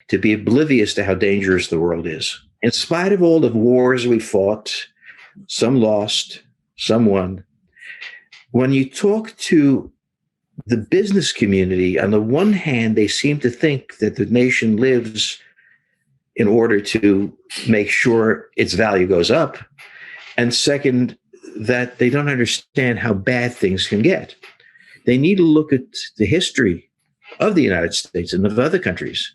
to be oblivious to how dangerous the world is. In spite of all the wars we fought, some lost, some won. When you talk to the business community, on the one hand, they seem to think that the nation lives in order to make sure its value goes up. And second, that they don't understand how bad things can get. They need to look at the history of the United States and of other countries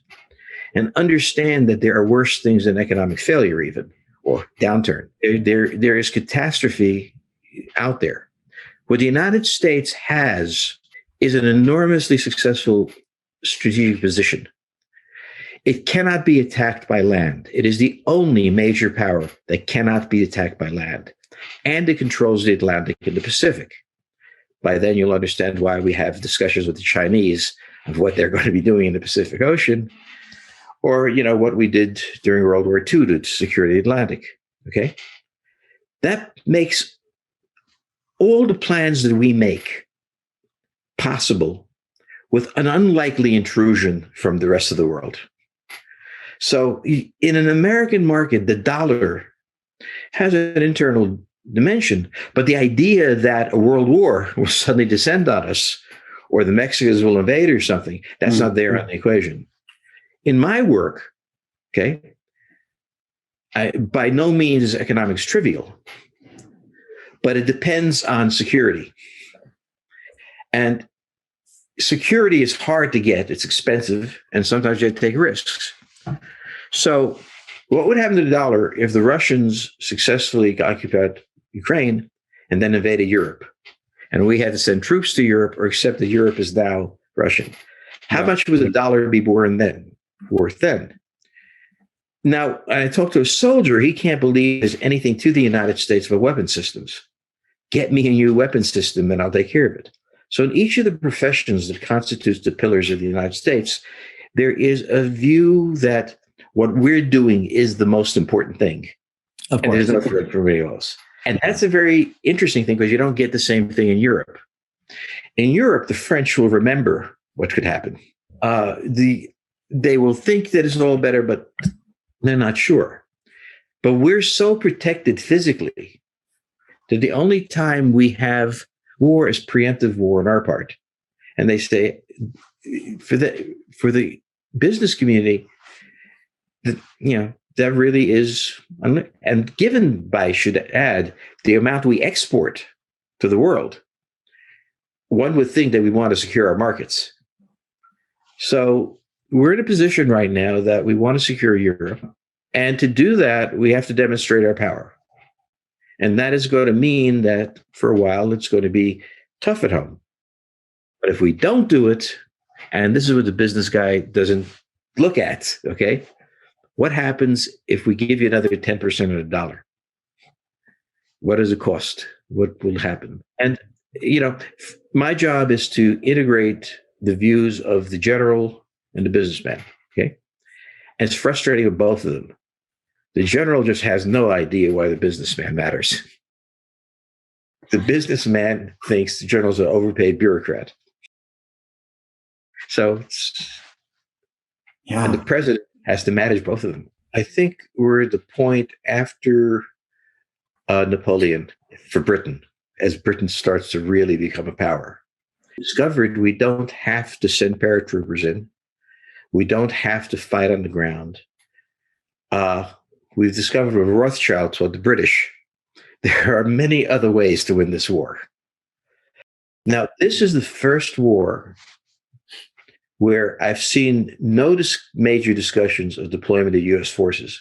and understand that there are worse things than economic failure, even, or downturn. There is catastrophe out there. What the United States has is an enormously successful strategic position. It cannot be attacked by land. It is the only major power that cannot be attacked by land. And it controls the Atlantic and the Pacific. By then, you'll understand why we have discussions with the Chinese of what they're going to be doing in the Pacific Ocean, or, what we did during World War II to secure the Atlantic, okay? That makes all the plans that we make possible with an unlikely intrusion from the rest of the world. So in an American market, the dollar has an internal dimension, but the idea that a world war will suddenly descend on us or the Mexicans will invade or something, that's not there on the equation. In my work, okay, by no means is economics trivial, but it depends on security. And security is hard to get. It's expensive, and sometimes you have to take risks. So what would happen to the dollar if the Russians successfully occupied Ukraine and then invaded Europe? And we had to send troops to Europe or accept that Europe is now Russian. How much would the dollar be worth then? Now, I talked to a soldier. He can't believe there's anything to the United States but weapon systems. Get me a new weapon system and I'll take care of it. So in each of the professions that constitutes the pillars of the United States, there is a view that what we're doing is the most important thing. Of course. And there's no threat from anybody else. And that's a very interesting thing because you don't get the same thing in Europe. In Europe, the French will remember what could happen. They will think that it's all better, but they're not sure. But we're so protected physically that the only time we have war is preemptive war on our part. And they say, for the business community, that really is, and given by, should add, the amount we export to the world, one would think that we want to secure our markets. So we're in a position right now that we want to secure Europe. And to do that, we have to demonstrate our power. And that is going to mean that for a while, it's going to be tough at home. But if we don't do it, and this is what the business guy doesn't look at, okay? What happens if we give you another 10% of the dollar? What does it cost? What will happen? And, my job is to integrate the views of the general and the businessman, okay? And it's frustrating with both of them. The general just has no idea why the businessman matters. The businessman thinks the general's an overpaid bureaucrat. So, and the president has to manage both of them. I think we're at the point after Napoleon for Britain, as Britain starts to really become a power. Discovered we don't have to send paratroopers in. We don't have to fight on the ground. We've discovered with Rothschild told the British, there are many other ways to win this war. Now, this is the first war where I've seen no major discussions of deployment of U.S. forces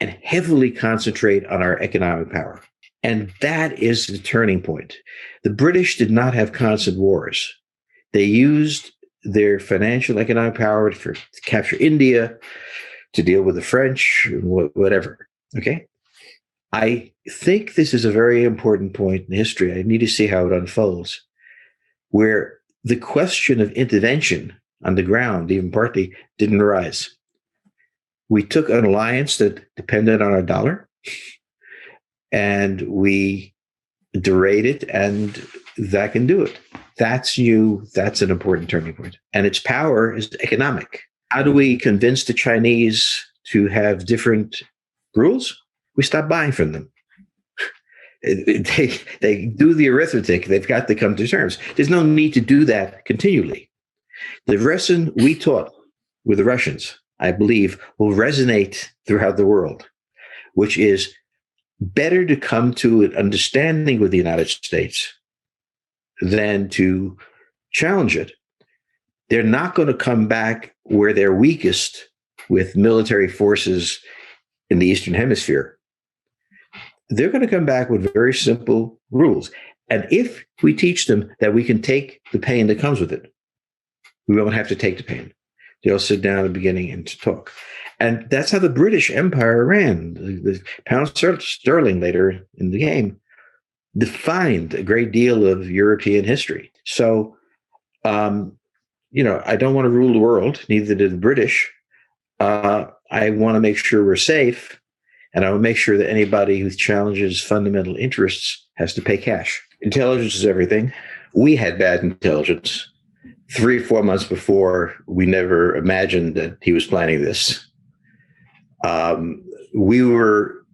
and heavily concentrate on our economic power. And that is the turning point. The British did not have constant wars. They used their financial economic power to capture India, to deal with the French, whatever, okay? I think this is a very important point in history. I need to see how it unfolds, where the question of intervention on the ground, even partly, didn't arise. We took an alliance that depended on our dollar, and we derate it, and that can do it. That's new. That's an important turning point. And its power is economic. How do we convince the Chinese to have different rules? We stop buying from them. They do the arithmetic. They've got to come to terms. There's no need to do that continually. The lesson we taught with the Russians, I believe, will resonate throughout the world, which is better to come to an understanding with the United States than to challenge it. They're not going to come back where they're weakest with military forces in the Eastern Hemisphere. They're going to come back with very simple rules. And if we teach them that we can take the pain that comes with it, we won't have to take the pain. They'll sit down at the beginning and talk. And that's how the British Empire ran. The pound sterling later in the game defined a great deal of European history. So, I don't want to rule the world, neither do the British. I want to make sure we're safe. And I will make sure that anybody who challenges fundamental interests has to pay cash. Intelligence is everything. We had bad intelligence 3 or 4 months before. We never imagined that he was planning this. We were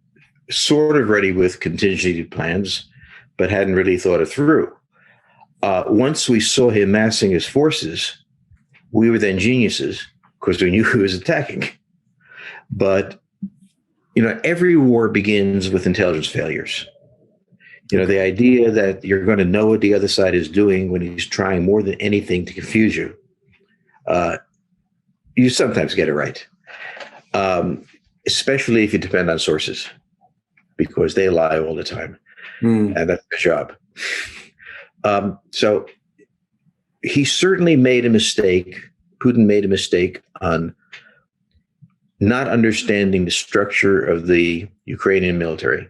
sort of ready with contingency plans, but hadn't really thought it through. Once we saw him massing his forces, we were then geniuses because we knew he was attacking. But every war begins with intelligence failures. The idea that you're going to know what the other side is doing when he's trying more than anything to confuse you. You sometimes get it right, especially if you depend on sources, because they lie all the time, and that's their job. So he certainly made a mistake. Putin made a mistake on not understanding the structure of the Ukrainian military.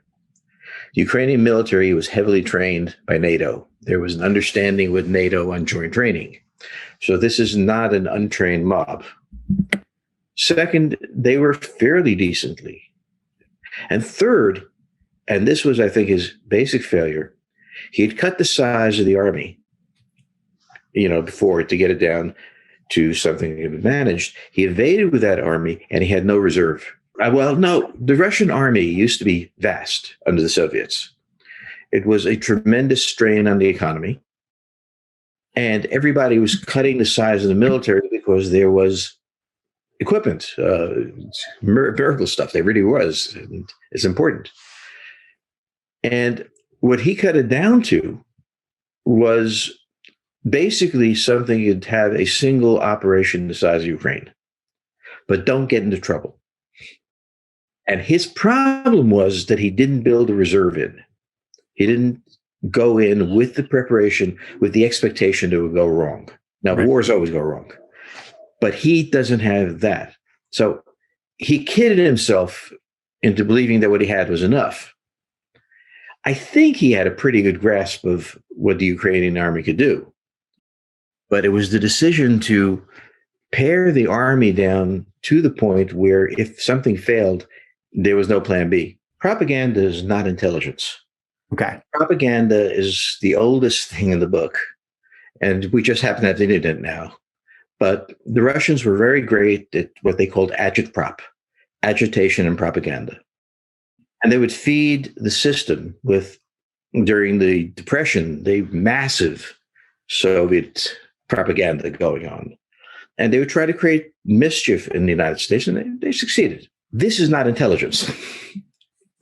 The Ukrainian military was heavily trained by NATO. There was an understanding with NATO on joint training. So this is not an untrained mob. Second, they were fairly decently. And third, and this was, I think, his basic failure, he had cut the size of the army, before to get it down to something that could be managed. He invaded with that army, and he had no reserve. The Russian army used to be vast under the Soviets. It was a tremendous strain on the economy, and everybody was cutting the size of the military because there was equipment, miracle stuff. There really was. It's important. And what he cut it down to was basically something you'd have a single operation the size of Ukraine, but don't get into trouble. And his problem was that he didn't build a reserve in. He didn't go in with the preparation, with the expectation it would go wrong. Now, right. Wars always go wrong, but he doesn't have that. So he kidded himself into believing that what he had was enough. I think he had a pretty good grasp of what the Ukrainian army could do. But it was the decision to pare the army down to the point where if something failed, there was no plan B. Propaganda is not intelligence. Okay. Propaganda is the oldest thing in the book. And we just happen to have the internet now. But the Russians were very great at what they called agitprop, agitation and propaganda. And they would feed the system with, during the Depression, the massive Soviet propaganda going on. And they would try to create mischief in the United States, and they succeeded. This is not intelligence.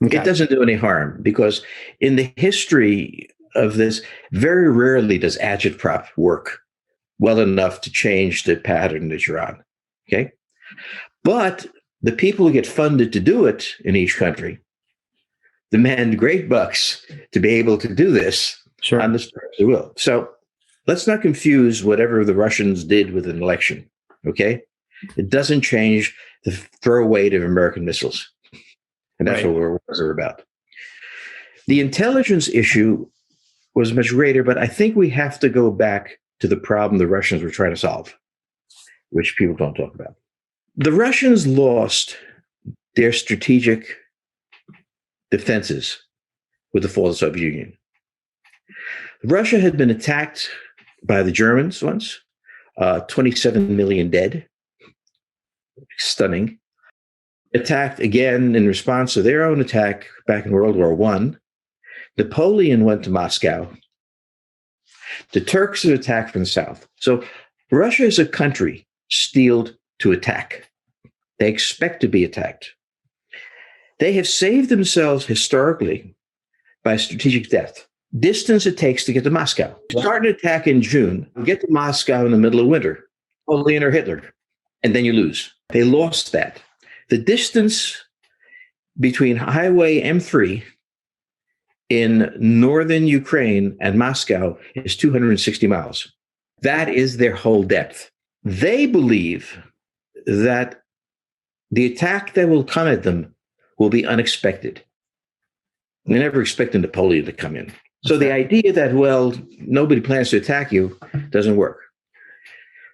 Okay. It doesn't do any harm, because in the history of this, very rarely does agitprop work well enough to change the pattern that you're on. Okay. But the people who get funded to do it in each country demand great bucks to be able to do this on the terms they will. So let's not confuse whatever the Russians did with an election, okay? It doesn't change the throw weight of American missiles. And that's what wars are about. The intelligence issue was much greater, but I think we have to go back to the problem the Russians were trying to solve, which people don't talk about. The Russians lost their strategic defenses with the fall of the Soviet Union. Russia had been attacked by the Germans once, 27 million dead. stunning. Attacked again in response to their own attack back in World War I. Napoleon went to Moscow. The Turks have attacked from the south. So Russia is a country steeled to attack. They expect to be attacked. They have saved themselves historically by strategic depth. Distance it takes to get to Moscow. Start an attack in June, get to Moscow in the middle of winter, Napoleon or Hitler, and then you lose. They lost that. The distance between Highway M3 in northern Ukraine and Moscow is 260 miles. That is their whole depth. They believe that the attack that will come at them will be unexpected. They never expected Napoleon to come in. So the idea that, well, nobody plans to attack you doesn't work.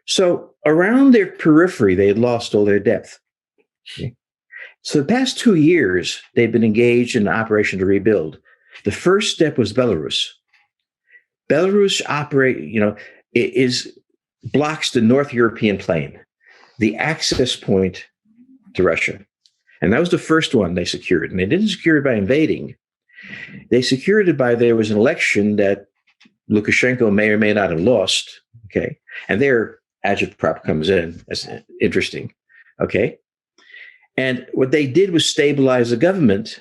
So around their periphery, they had lost all their depth. Okay. So the past 2 years, they've been engaged in an operation to rebuild. The first step was Belarus. Belarus blocks the North European plain, the access point to Russia. And that was the first one they secured. And they didn't secure it by invading. They secured it by there was an election that Lukashenko may or may not have lost. Okay. And their agitprop comes in. That's interesting. Okay. And what they did was stabilize the government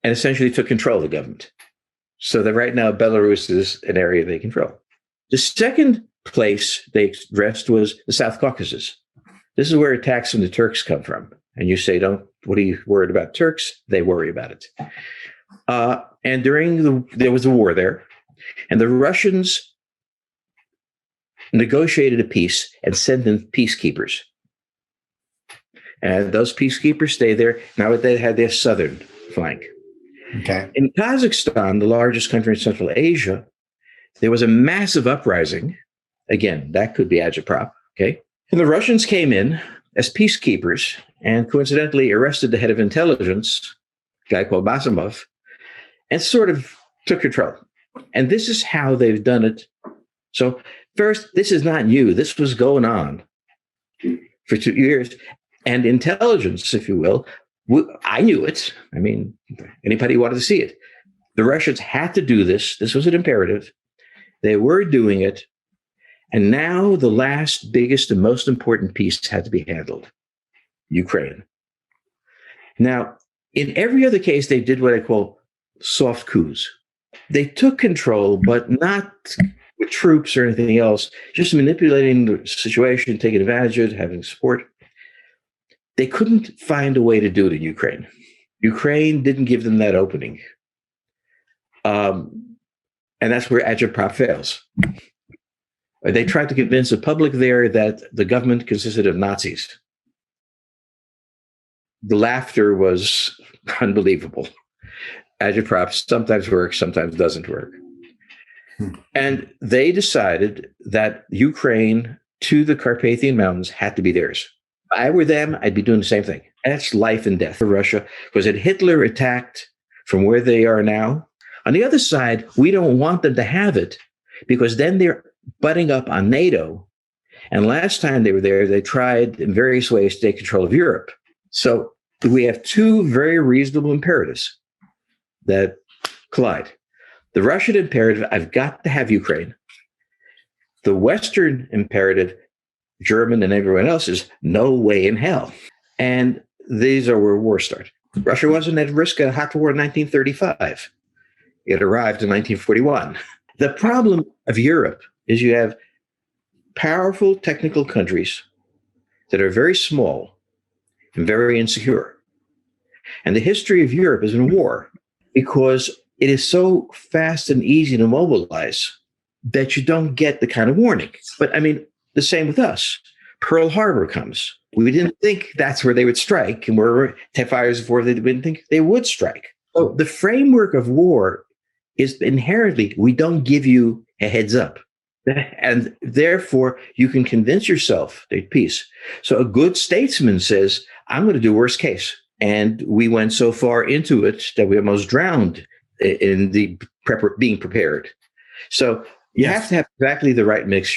and essentially took control of the government. So that right now, Belarus is an area they control. The second place they addressed was the South Caucasus. This is where attacks from the Turks come from. And you say, what are you worried about Turks? They worry about it. And there was a war there, and the Russians negotiated a peace and sent in peacekeepers. And those peacekeepers stay there. Now they had their southern flank. Okay. In Kazakhstan, the largest country in Central Asia, there was a massive uprising. Again, that could be agitprop. Okay. And the Russians came in as peacekeepers and coincidentally arrested the head of intelligence, a guy called Basimov, and sort of took control. And this is how they've done it. So first, this is not new. This was going on for 2 years. And intelligence, if you will, I knew it. I mean, anybody wanted to see it. The Russians had to do this. This was an imperative. They were doing it. And now the last, biggest, and most important piece had to be handled, Ukraine. Now, in every other case, they did what I call soft coups. They took control, but not with troops or anything else, just manipulating the situation, taking advantage of it, having support. They couldn't find a way to do it in Ukraine. Ukraine didn't give them that opening. And that's where agitprop fails. They tried to convince the public there that the government consisted of Nazis. The laughter was unbelievable. Agitprop sometimes works, sometimes doesn't work. And they decided that Ukraine to the Carpathian Mountains had to be theirs. If I were them, I'd be doing the same thing. That's life and death for Russia. Because if Hitler attacked from where they are now, on the other side, we don't want them to have it because then they're butting up on NATO. And last time they were there, they tried in various ways to take control of Europe. So we have two very reasonable imperatives that collide. The Russian imperative, I've got to have Ukraine. The Western imperative, German and everyone else, is no way in hell. And these are where wars start. Russia wasn't at risk of a hot war in 1935. It arrived in 1941. The problem of Europe is you have powerful technical countries that are very small and very insecure. And the history of Europe is in war because it is so fast and easy to mobilize that you don't get the kind of warning. But I mean, the same with us. Pearl Harbor comes. We didn't think that's where they would strike. And we're 10 years before they didn't think they would strike. So the framework of war is inherently, we don't give you a heads up. And therefore, you can convince yourself there's peace. So a good statesman says, I'm going to do worst case. And we went so far into it that we almost drowned in the being prepared. So you have to have exactly the right mixture.